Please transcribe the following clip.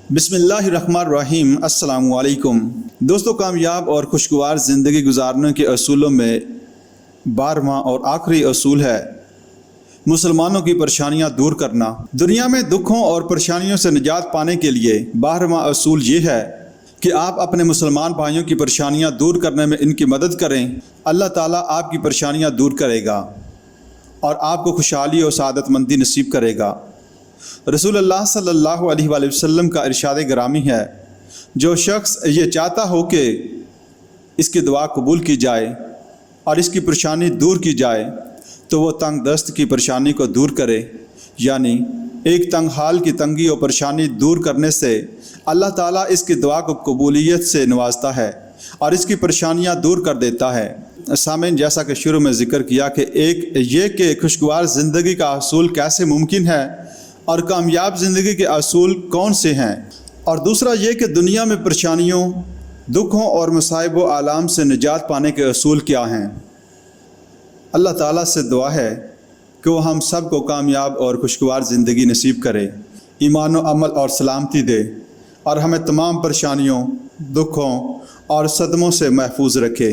बिस्मिल्लाहिर्रहमानिर्रहीम। अस्सलामु अलैकुम दोस्तों, कामयाब और खुशगवार ज़िंदगी गुजारने के असूलों में 12वां और आखिरी असूल है मुसलमानों की परेशानियां दूर करना। दुनिया में दुखों और परेशानियों से निजात पाने के लिए 12वां असूल ये है कि आप अपने मुसलमान भाइयों की परेशानियां दूर करने में इनकी मदद करें। अल्लाह ताला आपकी परेशानियां दूर करेगा और आपको खुशहाली और सआदतमंदी नसीब करेगा। रसूलुल्लाह सल्लल्लाहु अलैहि वसल्लम का इरशाद गिरामी है, जो शख्स ये चाहता हो कि इसकी दुआ कबूल की जाए और इसकी परेशानी दूर की जाए तो वो तंग दस्त की परेशानी को दूर करे। यानी एक तंग हाल की तंगी और परेशानी दूर करने से अल्लाह ताला इसकी दुआ को कबूलियत से नवाजता है और इसकी परेशानियां दूर कर देता है। सामीन, जैसा कि शुरू में ज़िक्र किया कि एक ये कि खुशगवार ज़िंदगी का असूल कैसे मुमकिन है और कामयाब ज़िंदगी के असूल कौन से हैं, और दूसरा ये कि दुनिया में परेशानियों, दुखों और मसाइब व आलाम से निजात पाने के असूल क्या हैं। अल्लाह ताला से दुआ है कि वो हम सब को कामयाब और खुशगवार ज़िंदगी नसीब करे, ईमान व अमल और सलामती दे और हमें तमाम परेशानियों, दुखों और सदमों से महफूज रखे।